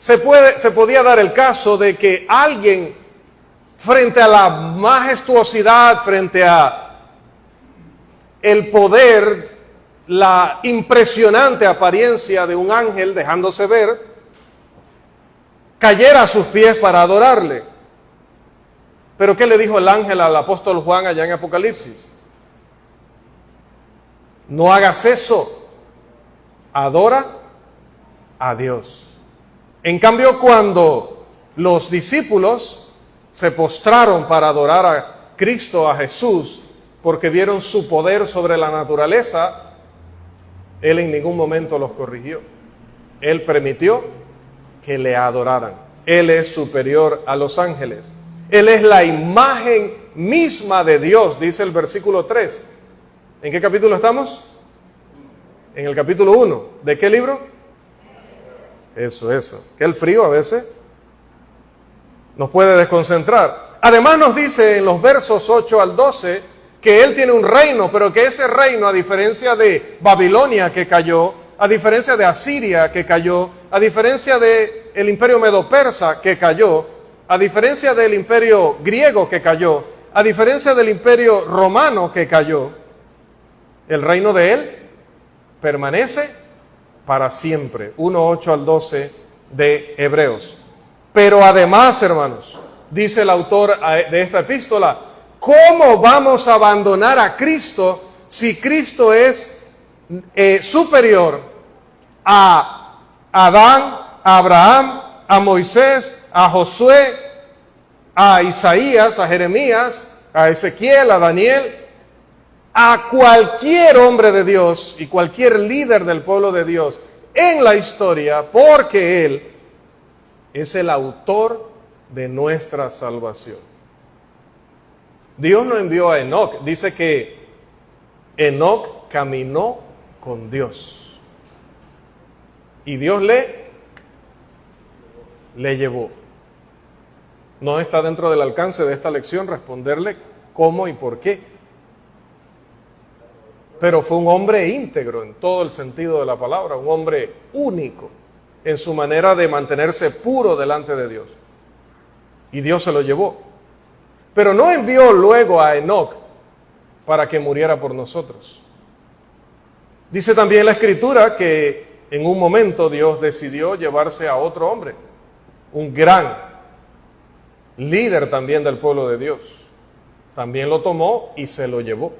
se podía dar el caso de que alguien, frente a la majestuosidad, frente a el poder, la impresionante apariencia de un ángel dejándose ver, cayera a sus pies para adorarle. Pero ¿qué le dijo el ángel al apóstol Juan allá en Apocalipsis? No hagas eso, adora a Dios. En cambio, cuando los discípulos se postraron para adorar a Cristo, a Jesús, porque vieron su poder sobre la naturaleza, Él en ningún momento los corrigió. Él permitió que le adoraran. Él es superior a los ángeles. Él es la imagen misma de Dios, dice el versículo 3. ¿En qué capítulo estamos? En el capítulo 1. ¿De qué libro? Eso. Que el frío a veces nos puede desconcentrar. Además nos dice en los versos 8 al 12 que Él tiene un reino, pero que ese reino, a diferencia de Babilonia que cayó, a diferencia de Asiria que cayó, a diferencia del imperio medo-persa que cayó, a diferencia del imperio griego que cayó, a diferencia del imperio romano que cayó, el reino de Él permanece para siempre. 1, 8 al 12 de Hebreos. Pero además, hermanos, dice el autor de esta epístola, ¿cómo vamos a abandonar a Cristo si Cristo es superior a Adán, a Abraham, a Moisés, a Josué, a Isaías, a Jeremías, a Ezequiel, a Daniel, a cualquier hombre de Dios y cualquier líder del pueblo de Dios en la historia, porque Él es el autor de nuestra salvación? Dios no envió a Enoc. Dice que Enoc caminó con Dios y Dios le llevó. No está dentro del alcance de esta lección responderle cómo y por qué. Pero fue un hombre íntegro en todo el sentido de la palabra, un hombre único en su manera de mantenerse puro delante de Dios. Y Dios se lo llevó. Pero no envió luego a Enoc para que muriera por nosotros. Dice también la Escritura que en un momento Dios decidió llevarse a otro hombre, un gran líder también del pueblo de Dios. También lo tomó y se lo llevó.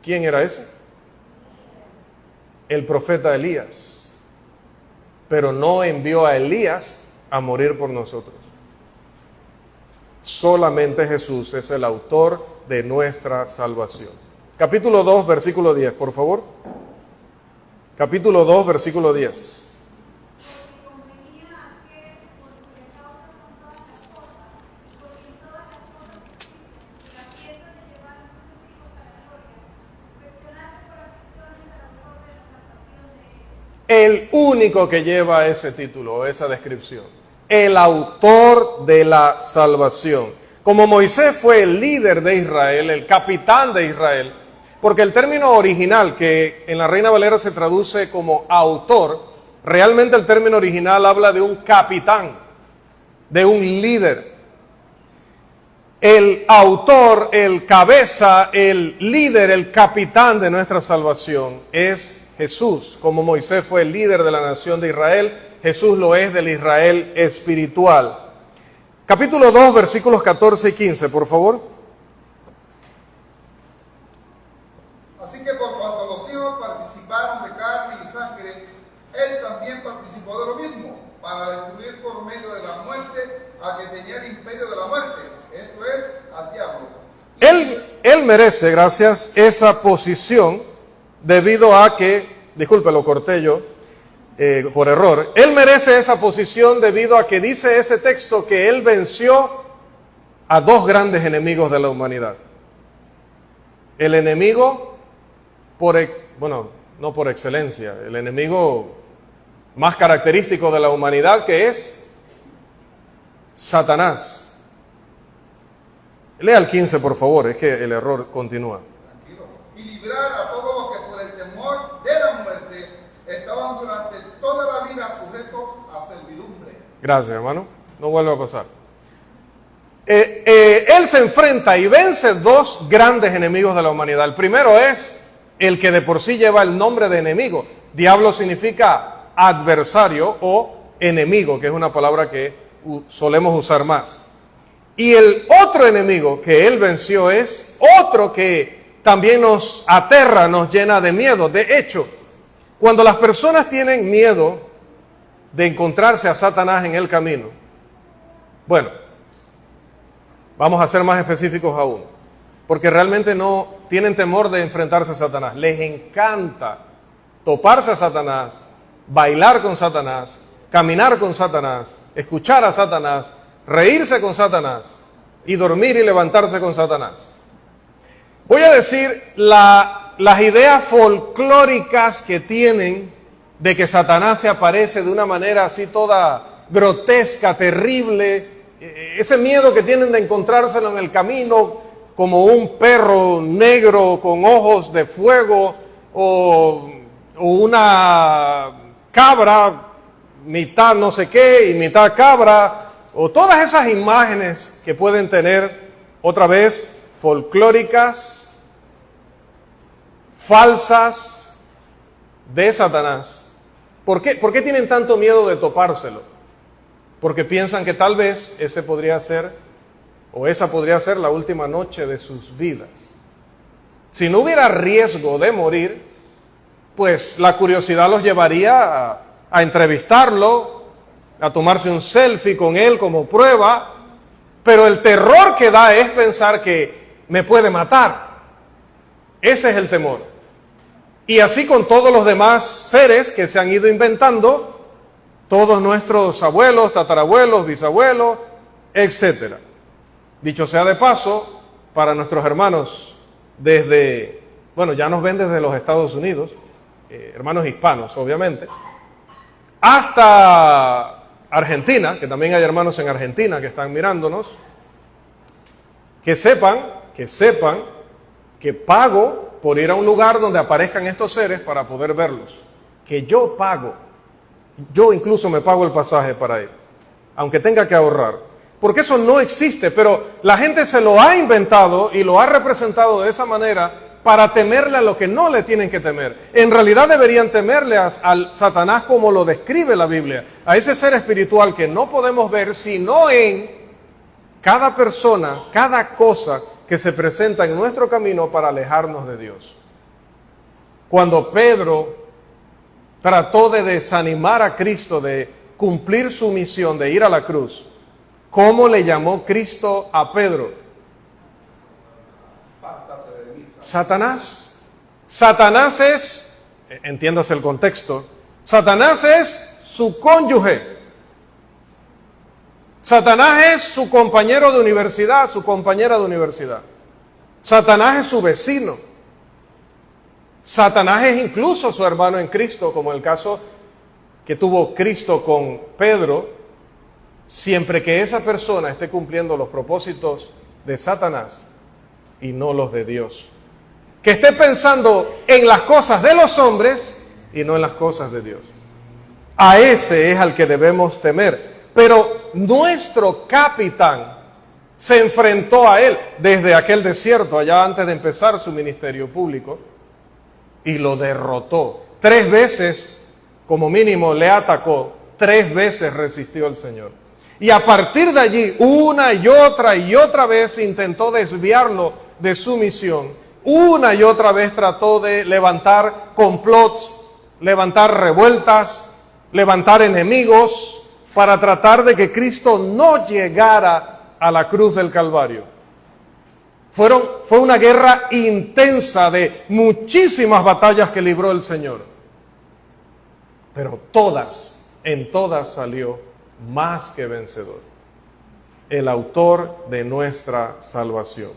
¿Quién era ese? El profeta Elías. Pero no envió a Elías a morir por nosotros. Solamente Jesús es el autor de nuestra salvación. Capítulo 2, versículo 10, por favor. Capítulo 2, versículo 10. El único que lleva ese título, esa descripción. El autor de la salvación. Como Moisés fue el líder de Israel, el capitán de Israel, porque el término original, que en la Reina Valera se traduce como autor, realmente el término original habla de un capitán, de un líder. El autor, el cabeza, el líder, el capitán de nuestra salvación es Jesús. Como Moisés fue el líder de la nación de Israel, Jesús lo es del Israel espiritual. Capítulo 2, versículos 14 y 15, por favor. Así que por cuanto los hijos participaron de carne y sangre, Él también participó de lo mismo, para destruir por medio de la muerte al que tenía el imperio de la muerte, esto es, al diablo. Él merece, gracias, esa posición debido a que, disculpe, lo corté yo por error. Él merece esa posición debido a que dice ese texto que Él venció a dos grandes enemigos de la humanidad. El enemigo, no por excelencia, el enemigo más característico de la humanidad, que es Satanás. Lea el 15, por favor, es que el error continúa. Y librar a todos los que por el temor de la muerte estaban durante todo toda la vida sujetos a servidumbre. Gracias, hermano. No vuelve a pasar. Él se enfrenta y vence dos grandes enemigos de la humanidad. El primero es el que de por sí lleva el nombre de enemigo. Diablo significa adversario o enemigo, que es una palabra que solemos usar más. Y el otro enemigo que él venció es otro que también nos aterra, nos llena de miedo. De hecho, cuando las personas tienen miedo de encontrarse a Satanás en el camino, bueno, vamos a ser más específicos aún, porque realmente no tienen temor de enfrentarse a Satanás. Les encanta toparse a Satanás, bailar con Satanás, caminar con Satanás, escuchar a Satanás, reírse con Satanás y dormir y levantarse con Satanás. Voy a decir las ideas folclóricas que tienen de que Satanás se aparece de una manera así toda grotesca, terrible, ese miedo que tienen de encontrárselo en el camino como un perro negro con ojos de fuego o una cabra, mitad no sé qué y mitad cabra, o todas esas imágenes que pueden tener, otra vez, folclóricas, falsas de Satanás. ¿Por qué tienen tanto miedo de topárselo? Porque piensan que tal vez ese podría ser, o esa podría ser la última noche de sus vidas. Si no hubiera riesgo de morir, pues la curiosidad los llevaría a entrevistarlo, a tomarse un selfie con él como prueba, pero el terror que da es pensar que me puede matar. Ese es el temor. Y así con todos los demás seres que se han ido inventando, todos nuestros abuelos, tatarabuelos, bisabuelos, etcétera. Dicho sea de paso, para nuestros hermanos ya nos ven desde los Estados Unidos, hermanos hispanos, obviamente, hasta Argentina, que también hay hermanos en Argentina que están mirándonos, que sepan que pago por ir a un lugar donde aparezcan estos seres para poder verlos, que yo pago. Yo incluso me pago el pasaje para ir, aunque tenga que ahorrar, porque eso no existe, pero la gente se lo ha inventado y lo ha representado de esa manera para temerle a lo que no le tienen que temer. En realidad deberían temerle al Satanás como lo describe la Biblia, a ese ser espiritual que no podemos ver sino en cada persona, cada cosa que se presenta en nuestro camino para alejarnos de Dios. Cuando Pedro trató de desanimar a Cristo de cumplir su misión de ir a la cruz, ¿cómo le llamó Cristo a Pedro? Satanás. Satanás es, entiéndase el contexto, Satanás es su cónyuge. Satanás es su compañero de universidad, su compañera de universidad. Satanás es su vecino. Satanás es incluso su hermano en Cristo, como el caso que tuvo Cristo con Pedro, siempre que esa persona esté cumpliendo los propósitos de Satanás y no los de Dios. Que esté pensando en las cosas de los hombres y no en las cosas de Dios. A ese es al que debemos temer. Pero nuestro capitán se enfrentó a él desde aquel desierto, allá antes de empezar su ministerio público, y lo derrotó. 3 veces, como mínimo, le atacó. 3 veces resistió al Señor. Y a partir de allí, una y otra vez intentó desviarlo de su misión. Una y otra vez trató de levantar complots, levantar revueltas, levantar enemigos, para tratar de que Cristo no llegara a la cruz del Calvario. Fue una guerra intensa de muchísimas batallas que libró el Señor. Pero en todas salió más que vencedor. El autor de nuestra salvación.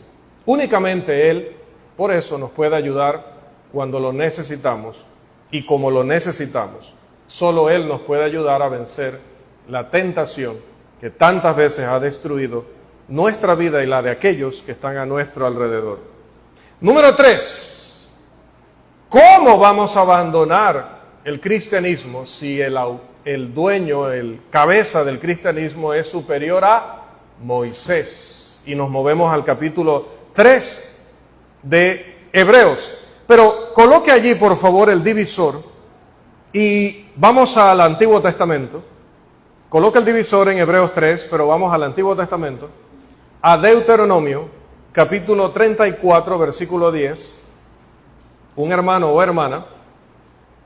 Únicamente Él, por eso, nos puede ayudar cuando lo necesitamos y como lo necesitamos. Solo Él nos puede ayudar a vencer la tentación que tantas veces ha destruido nuestra vida y la de aquellos que están a nuestro alrededor. Número 3, ¿cómo vamos a abandonar el cristianismo si el dueño, el cabeza del cristianismo es superior a Moisés? Y nos movemos al capítulo 3 de Hebreos. Pero coloque allí, por favor, el divisor y vamos al Antiguo Testamento. Coloque el divisor en Hebreos 3, pero vamos al Antiguo Testamento, a Deuteronomio, capítulo 34, versículo 10. Un hermano o hermana,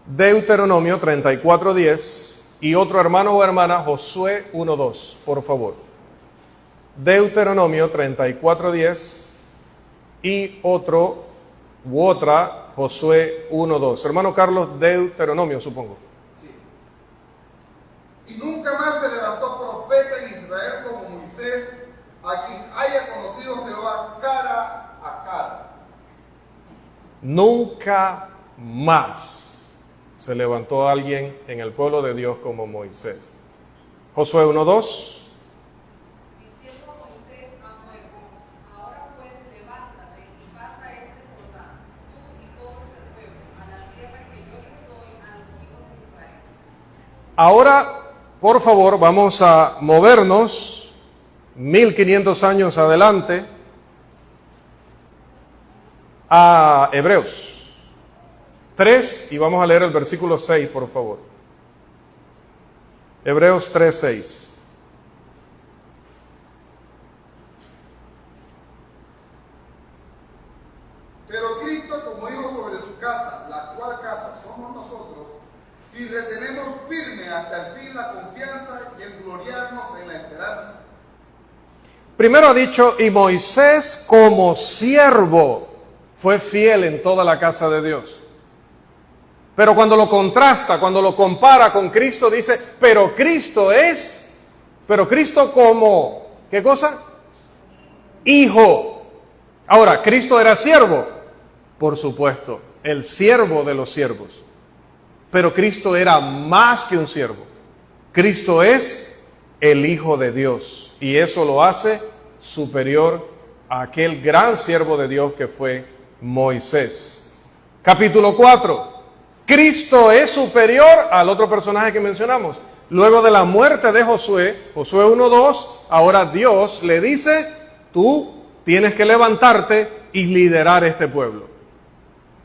Deuteronomio 34, 10, y otro hermano o hermana, Josué 1, 2, por favor. Deuteronomio 34, 10 y otro u otra, Josué 1, 2. Hermano Carlos, Deuteronomio, supongo. Y nunca más se levantó profeta en Israel como Moisés, a quien haya conocido Jehová cara a cara. Nunca más se levantó alguien en el pueblo de Dios como Moisés. Josué 1:2. Diciendo a Moisés a nuevo, ahora pues levántate y pasa este Jordán, tú y todo este pueblo, a la tierra que yo les doy a los hijos de Israel. Ahora, por favor, vamos a movernos 1500 años adelante a Hebreos 3 y vamos a leer el versículo 6, por favor. Hebreos 3, 6. Pero Cristo como hijo sobre su casa, la cual casa somos nosotros, si retenemos firme hasta el fin la confianza y el gloriarnos en la esperanza. Primero ha dicho, y Moisés como siervo fue fiel en toda la casa de Dios. Pero cuando lo contrasta, cuando lo compara con Cristo, dice, pero Cristo como, ¿qué cosa? Hijo. Ahora, ¿Cristo era siervo? Por supuesto, el siervo de los siervos. Pero Cristo era más que un siervo. Cristo es el Hijo de Dios. Y eso lo hace superior a aquel gran siervo de Dios que fue Moisés. Capítulo 4. Cristo es superior al otro personaje que mencionamos. Luego de la muerte de Josué, Josué 1:2, ahora Dios le dice, tú tienes que levantarte y liderar este pueblo.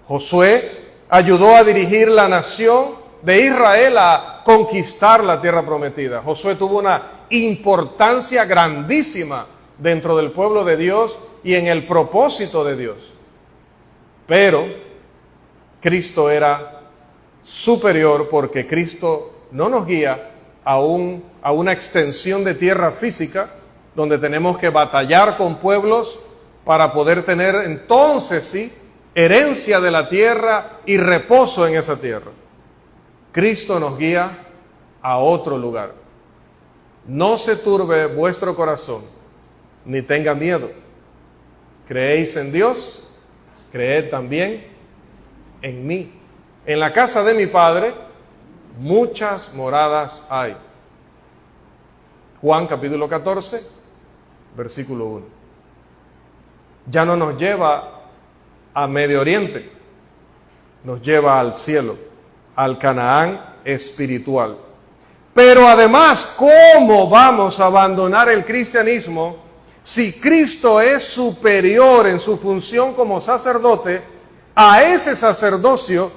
Josué ayudó a dirigir la nación de Israel a conquistar la tierra prometida. Josué tuvo una importancia grandísima dentro del pueblo de Dios y en el propósito de Dios. Pero Cristo era superior porque Cristo no nos guía a una extensión de tierra física donde tenemos que batallar con pueblos para poder tener entonces sí herencia de la tierra y reposo en esa tierra. Cristo nos guía a otro lugar. No se turbe vuestro corazón, ni tenga miedo. ¿Creéis en Dios? Creed también en mí. En la casa de mi Padre muchas moradas hay. Juan capítulo 14, versículo 1. Ya no nos lleva a Medio Oriente, nos lleva al cielo, al Canaán espiritual. Pero además, ¿cómo vamos a abandonar el cristianismo si Cristo es superior en su función como sacerdote a ese sacerdocio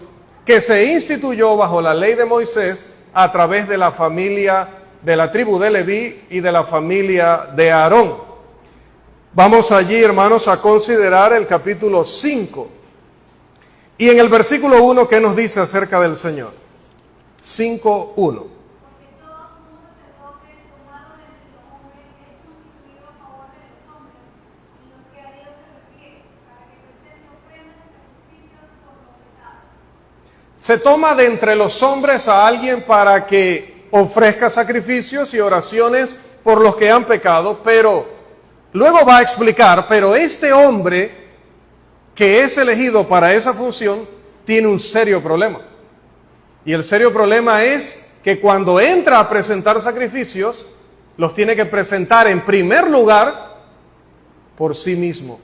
que se instituyó bajo la ley de Moisés a través de la familia de la tribu de Leví y de la familia de Aarón? Vamos allí, hermanos, a considerar el capítulo 5. Y en el versículo 1, ¿qué nos dice acerca del Señor? 5:1. Se toma de entre los hombres a alguien para que ofrezca sacrificios y oraciones por los que han pecado, pero luego va a explicar, pero este hombre que es elegido para esa función tiene un serio problema. Y el serio problema es que cuando entra a presentar sacrificios, los tiene que presentar en primer lugar por sí mismo,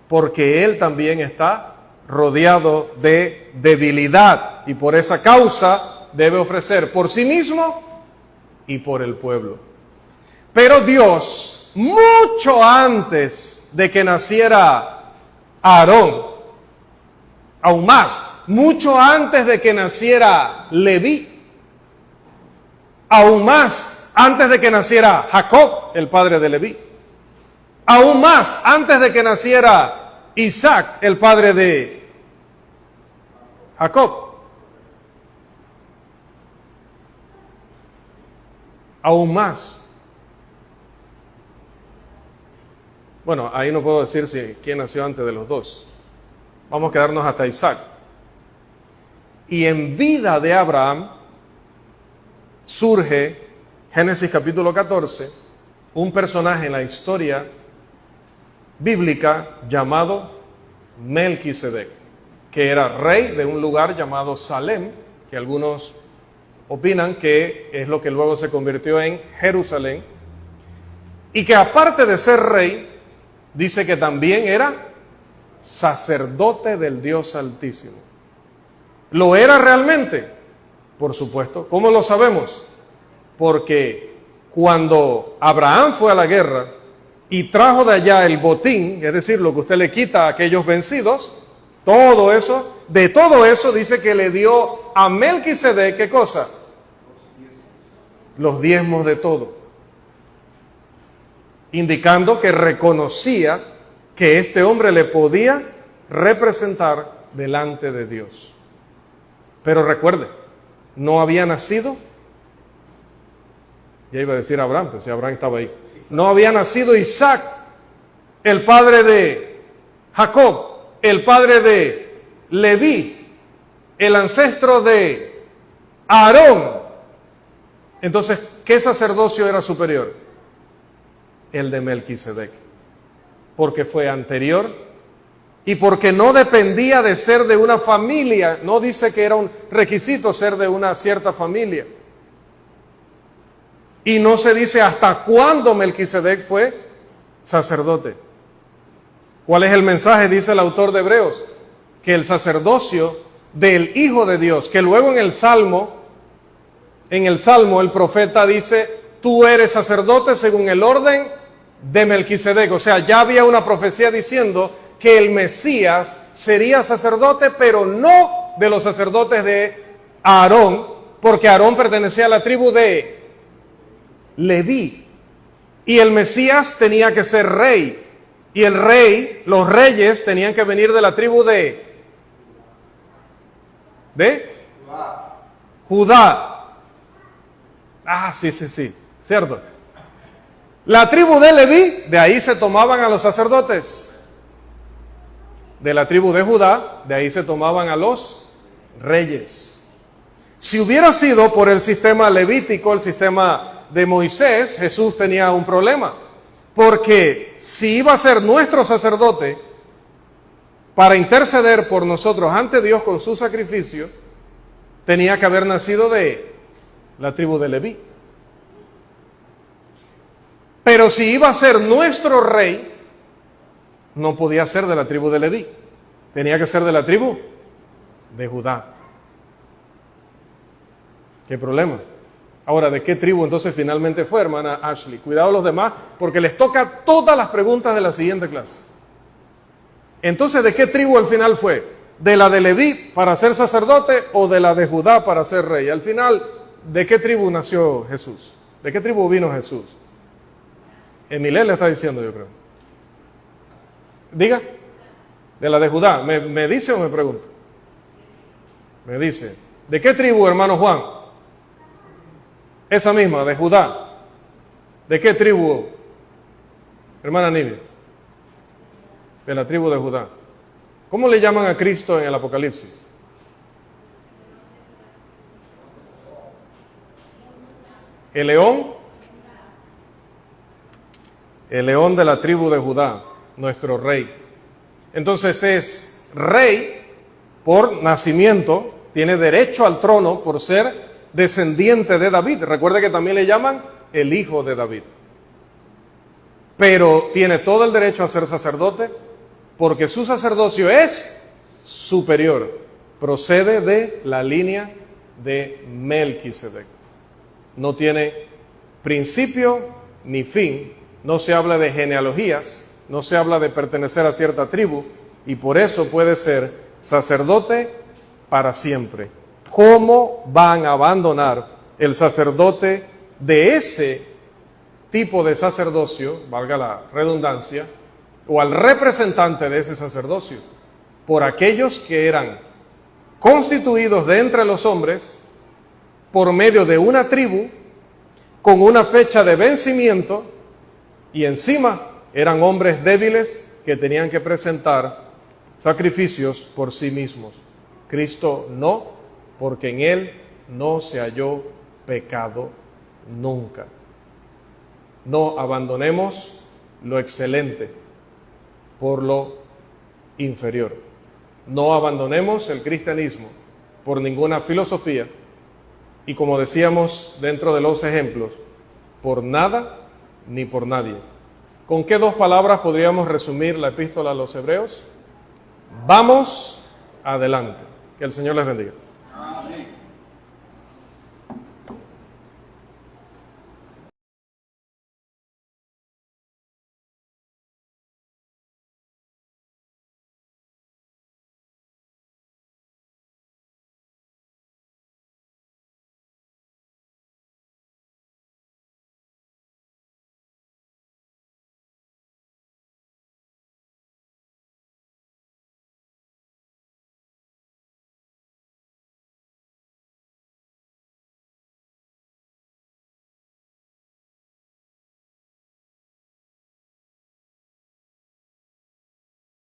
porque él también está rodeado de debilidad y por esa causa debe ofrecer por sí mismo y por el pueblo. Pero Dios, mucho antes de que naciera Aarón, aún más, mucho antes de que naciera Leví, aún más antes de que naciera Jacob, el padre de Leví, aún más antes de que naciera Isaac, el padre de Jacob, aún más. Bueno, ahí no puedo decir quién nació antes de los dos. Vamos a quedarnos hasta Isaac. Y en vida de Abraham surge, Génesis capítulo 14, un personaje en la historia bíblica llamado Melquisedec, que era rey de un lugar llamado Salem, que algunos opinan que es lo que luego se convirtió en Jerusalén, y que aparte de ser rey, dice que también era sacerdote del Dios Altísimo. ¿Lo era realmente? Por supuesto. ¿Cómo lo sabemos? Porque cuando Abraham fue a la guerra y trajo de allá el botín, es decir, lo que usted le quita a aquellos vencidos, todo eso, de todo eso dice que le dio a Melquisedec, ¿qué cosa? Los diezmos de todo. Indicando que reconocía que este hombre le podía representar delante de Dios. Pero recuerde, no había nacido, ya iba a decir Abraham, pero si Abraham estaba ahí, no había nacido Isaac, el padre de Jacob, el padre de Leví, el ancestro de Aarón. Entonces, ¿qué sacerdocio era superior? El de Melquisedec, porque fue anterior y porque no dependía de ser de una familia, no dice que era un requisito ser de una cierta familia. Y no se dice hasta cuándo Melquisedec fue sacerdote. ¿Cuál es el mensaje? Dice el autor de Hebreos, que el sacerdocio del Hijo de Dios, que luego en el Salmo el profeta dice, tú eres sacerdote según el orden de Melquisedec. O sea, ya había una profecía diciendo que el Mesías sería sacerdote, pero no de los sacerdotes de Aarón, porque Aarón pertenecía a la tribu de Leví. Y el Mesías tenía que ser rey. Y el rey, los reyes tenían que venir de la tribu de Judá. Ah, sí, cierto. La tribu de Leví, de ahí se tomaban a los sacerdotes. De la tribu de Judá, de ahí se tomaban a los reyes. Si hubiera sido por el sistema levítico, el sistema de Moisés, Jesús tenía un problema. Porque si iba a ser nuestro sacerdote para interceder por nosotros ante Dios con su sacrificio, tenía que haber nacido de la tribu de Leví. Pero si iba a ser nuestro rey, no podía ser de la tribu de Leví. Tenía que ser de la tribu de Judá. ¿Qué problema? Ahora, ¿de qué tribu entonces finalmente fue, hermana Ashley? Cuidado los demás, porque les toca todas las preguntas de la siguiente clase. Entonces, ¿de qué tribu al final fue? ¿De la de Leví para ser sacerdote o de la de Judá para ser rey? Al final, ¿de qué tribu nació Jesús? ¿De qué tribu vino Jesús? Emilé le está diciendo, yo creo. Diga. De la de Judá. ¿Me dice o me pregunta? Me dice. ¿De qué tribu, hermano Juan? Esa misma, de Judá. ¿De qué tribu, hermana Nidia? De la tribu de Judá. ¿Cómo le llaman a Cristo en el Apocalipsis? El león de la tribu de Judá, nuestro rey. Entonces es rey por nacimiento, tiene derecho al trono por ser descendiente de David. Recuerde que también le llaman el hijo de David. Pero tiene todo el derecho a ser sacerdote porque su sacerdocio es superior. Procede de la línea de Melquisedec. No tiene principio ni fin. No se habla de genealogías, no se habla de pertenecer a cierta tribu, y por eso puede ser sacerdote para siempre. ¿Cómo van a abandonar el sacerdote de ese tipo de sacerdocio, valga la redundancia, o al representante de ese sacerdocio, por aquellos que eran constituidos de entre los hombres por medio de una tribu con una fecha de vencimiento, y encima eran hombres débiles que tenían que presentar sacrificios por sí mismos? Cristo no, porque en él no se halló pecado nunca. No abandonemos lo excelente por lo inferior. No abandonemos el cristianismo por ninguna filosofía, y como decíamos dentro de los ejemplos, por nada ni por nadie. ¿Con qué dos palabras podríamos resumir la epístola a los Hebreos? Vamos adelante. Que el Señor les bendiga.